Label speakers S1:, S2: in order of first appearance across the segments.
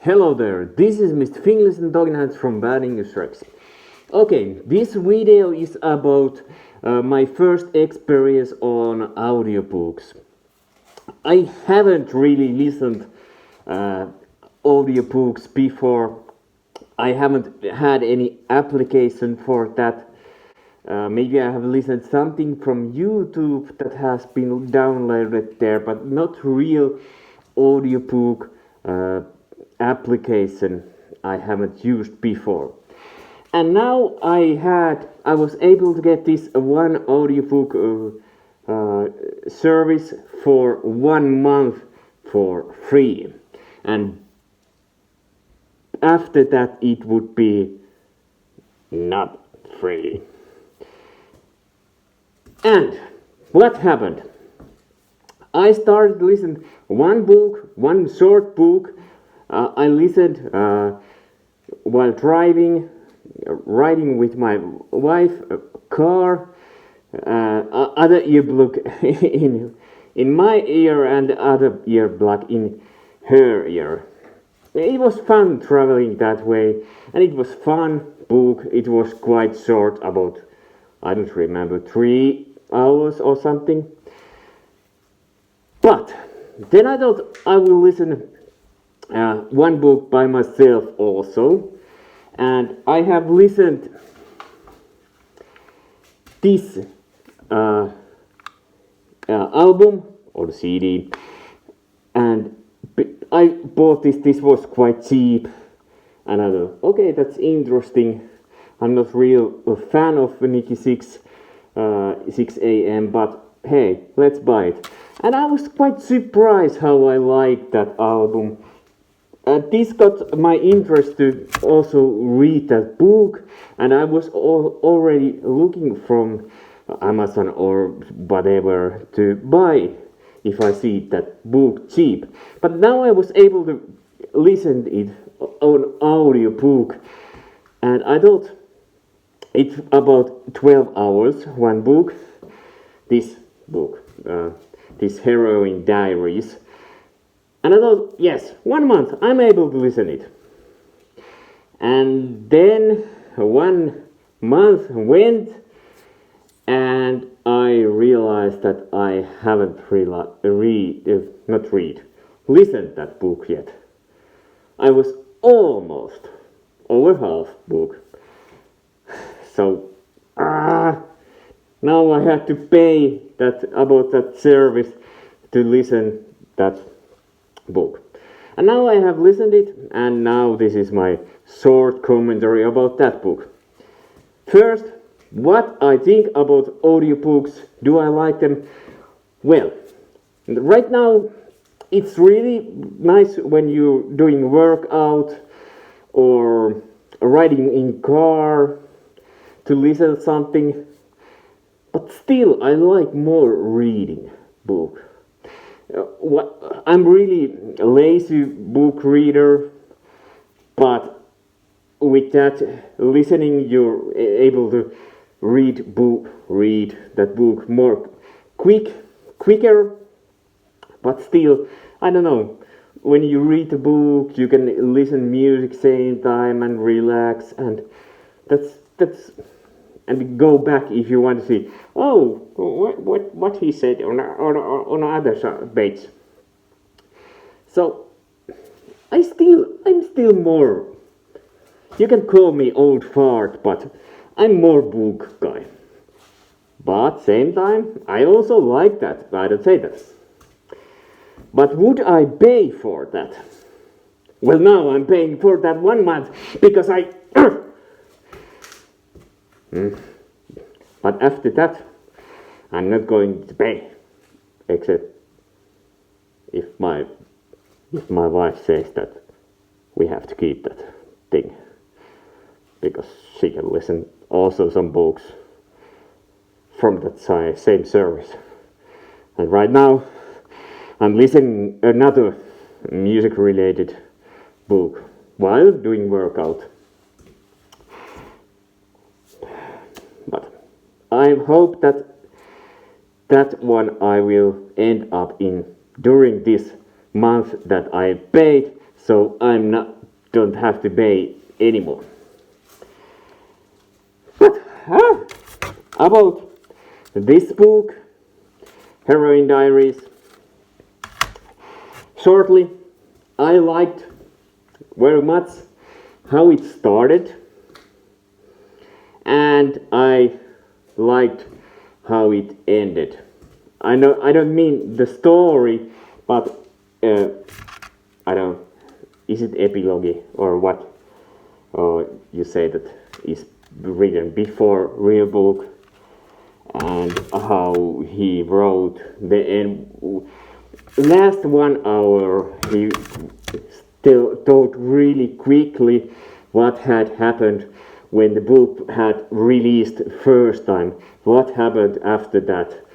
S1: Hello there, this is Mr. Fingers and Doggenhands from Bad English Tracks. Okay, this video is about my first experience on audiobooks. I haven't really listened audiobooks before. I haven't had any application for that. Maybe I have listened something from YouTube that has been downloaded there, but not real audiobook application I haven't used before. And now I was able to get this one audiobook service for 1 month for free, and after that it would be not free. And what happened? I started to listen one short book. I listened while riding with my wife, car, other earplug in my ear and other earplug in her ear. It was fun traveling that way, and it was fun book. It was quite short, about, I don't remember, 3 hours or something. But then I thought I will listen one book by myself also, and I have listened this album or CD, and I bought this. This was quite cheap, and I thought, okay, that's interesting. I'm not real a fan of Nikki 6 AM, but hey, let's buy it. And I was quite surprised how I liked that album. This got my interest to also read that book, and I was already looking from Amazon or whatever to buy if I see that book cheap. But now I was able to listen it on audiobook, and I thought it's about 12 hours, one book. This book, this Heroine Diaries. And I thought, yes, 1 month, I'm able to listen it. And then 1 month went, and I realized that I haven't listened that book yet. I was almost over half book. So, now I have to pay about that service to listen that book. And now I have listened it, and now this is my short commentary about that book. First, what I think about audiobooks. Do I like them? Well, right now it's really nice when you're doing workout or riding in car to listen to something. But still, I like more reading book. I'm really a lazy book reader, but with that listening, you're able to read that book more quicker. But still, I don't know. When you read the book, you can listen music same time and relax, and that's. And go back if you want to see, oh, what he said on other page. So I'm still more. You can call me old fart, but I'm more book guy. But same time, I also like that. I don't say that. But would I pay for that? Well, now I'm paying for that 1 month because I. But after that, I'm not going to pay, except if my wife says that we have to keep that thing, because she can listen also some books from that same service. And right now, I'm listening another music-related book while doing workout. I hope that one I will end up in during this month that I paid so don't have to pay anymore. But about this book, Heroine Diaries, shortly, I liked very much how it started, and I liked how it ended. I don't mean the story, but I don't. Is it epilogue or what? Or you say that is written before real book, and how he wrote the end. Last 1 hour, he still told really quickly what had happened when the book had released first time. What happened after that?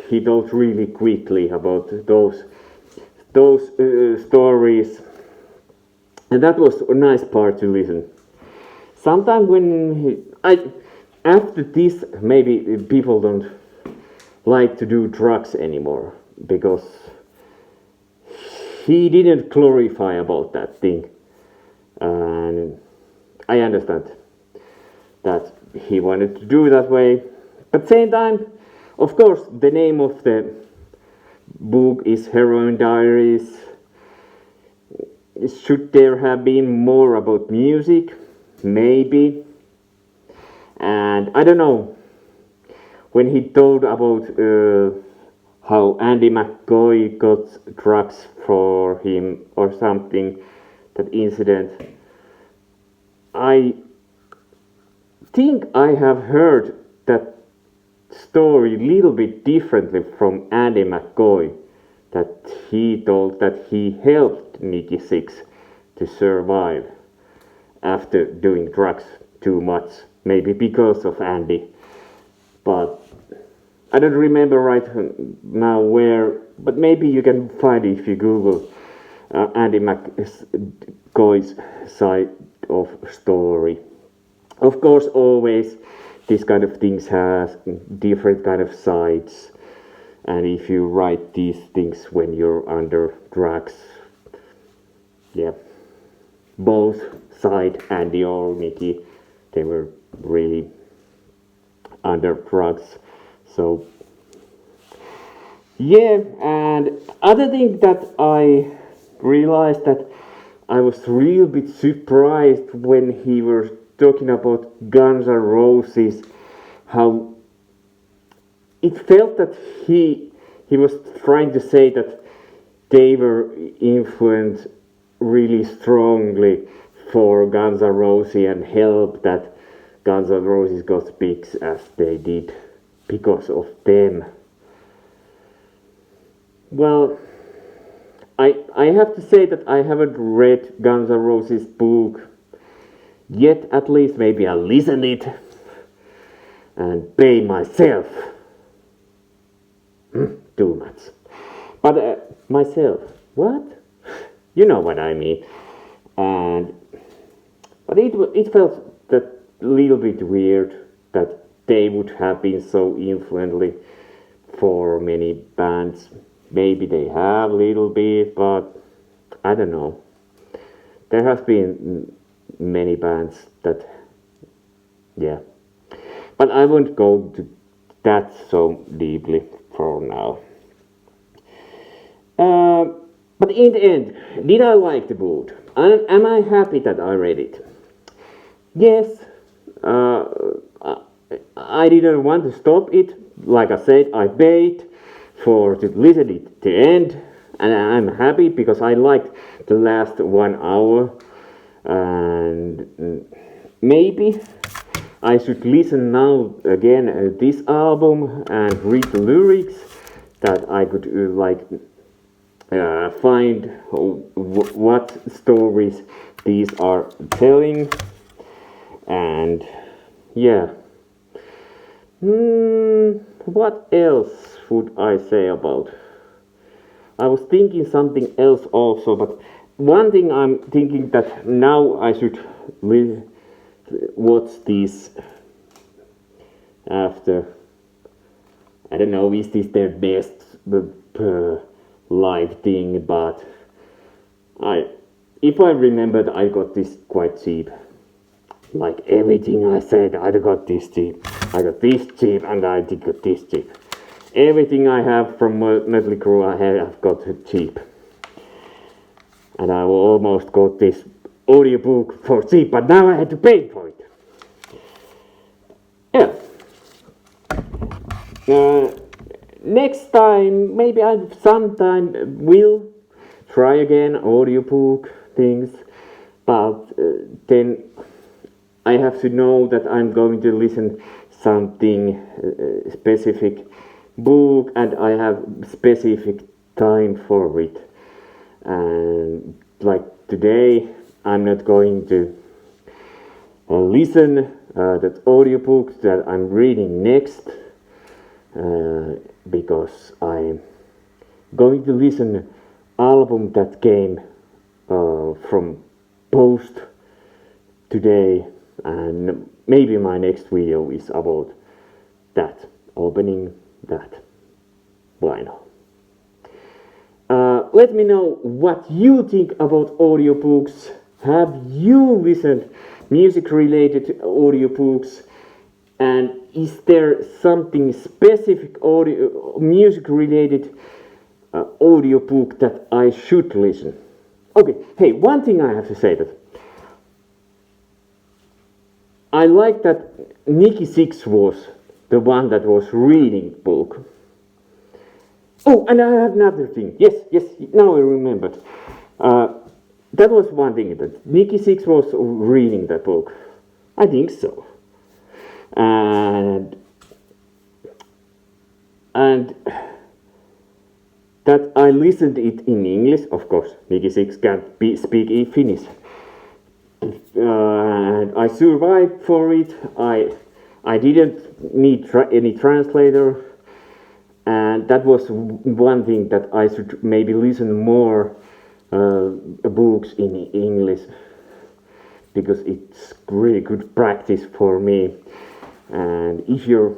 S1: He told really quickly about those stories, and that was a nice part to listen. Sometimes after this, maybe people don't like to do drugs anymore because he didn't glorify about that thing, and I understand that he wanted to do that way. But same time, of course, the name of the book is Heroine Diaries. Should there have been more about music? Maybe. And I don't know. When he told about how Andy McCoy got drugs for him or something, that incident, I think I have heard that story a little bit differently from Andy McCoy, that he told that he helped Nikki Sixx to survive after doing drugs too much, maybe because of Andy, but I don't remember right now where, but maybe you can find it if you Google Andy McCoy's side of story. Of course, always this kind of things has different kind of sides, and if you write these things when you're under drugs, yeah, both side, Andy or Nikki, they were really under drugs. So yeah, and other thing that I realized, that I was real bit surprised when he was talking about Guns N' Roses, how it felt that he was trying to say that they were influenced really strongly for Guns N' Roses and helped that Guns N' Roses got big as they did because of them. Well, I have to say that I haven't read Guns N' Roses book yet. At least maybe I'll listen it and pay myself. Too much. But myself, what? You know what I mean. But it felt that little bit weird that they would have been so influential for many bands. Maybe they have a little bit, but I don't know. There has been many bands that, yeah. But I won't go to that so deeply for now. But in the end, did I like the book? Am I happy that I read it? Yes. I didn't want to stop it. Like I said, I paid to listen it to end, and I'm happy because I liked the last 1 hour. And maybe I should listen now again this album and read the lyrics, that I could find what stories these are telling. And yeah, what else would I say about? I was thinking something else also, but one thing I'm thinking that now I should watch this after. I don't know, is this their best live thing, but if I remembered, I got this quite cheap. Like everything I said, I got this cheap. I got this cheap and I did got this cheap. Everything I have from Mötley Crüe I have got cheap. And I almost got this audiobook for cheap, but now I had to pay for it. Yeah. Next time, maybe I sometime will try again audiobook things, but then I have to know that I'm going to listen something specific book and I have specific time for it. And like today, I'm not going to listen that audiobook that I'm reading next because I'm going to listen album that came from post today, and maybe my next video is about that, opening that vinyl. Let me know what you think about audiobooks. Have you listened music related audiobooks, and is there something specific music related audiobook that I should listen? Okay, hey, one thing I have to say that I like that Nikki Sixx was the one that was reading book. Oh, and I have another thing. Yes, now I remembered. That was one thing, that Nikki Sixx was reading that book. I think so. And that I listened it in English, of course. Nikki Sixx can't speak Finnish. And I survived for it. I didn't need any translator. And that was one thing that I should maybe listen more books in English, because it's really good practice for me. And if you're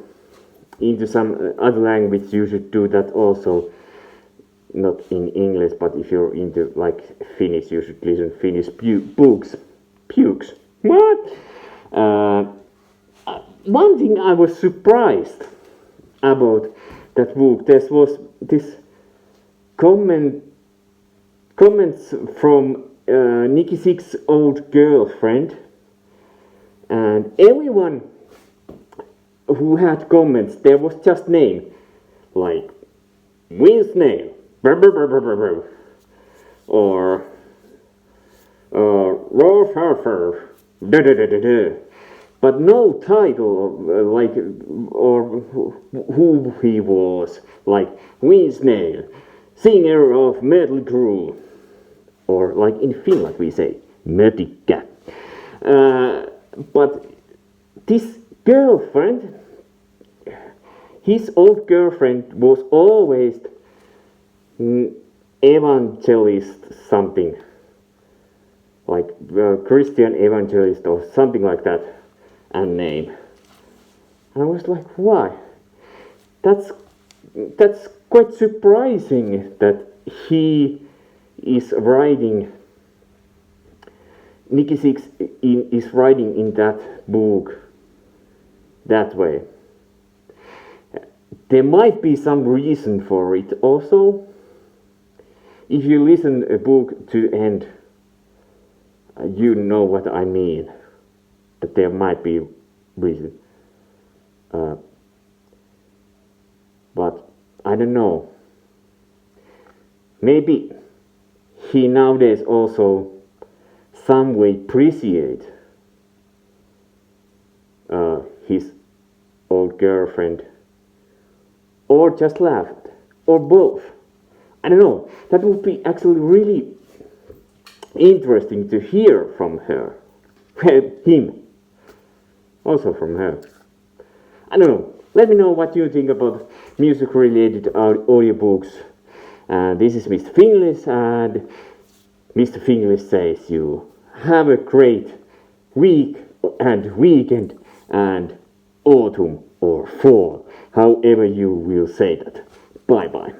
S1: into some other language, you should do that also. Not in English, but if you're into like Finnish, you should listen Finnish books. Pukes. What? One thing I was surprised about that book, there was this comments from Nikki Sixx's old girlfriend, and everyone who had comments, there was just name, like Will's name, or Rolf Harfer, but no title, like, or who he was, like Winsnail, singer of Mötley Crüe, or like in Finland we say, mötikkä. But this girlfriend, his old girlfriend was always evangelist something, like Christian evangelist or something like that, and name. And I was like, why? That's quite surprising that he is writing, Nikki Sixx is writing in that book that way. There might be some reason for it also. If you listen a book to end, you know what I mean. That there might be reason. But I don't know. Maybe he nowadays also some way appreciate his old girlfriend, or just laughed, or both. I don't know. That would be actually really interesting to hear from her, him, also from her. I don't know. Let me know what you think about music-related audiobooks. This is Mr. Finglish, and Mr. Finglish says you have a great week and weekend and autumn or fall, however you will say that. Bye bye.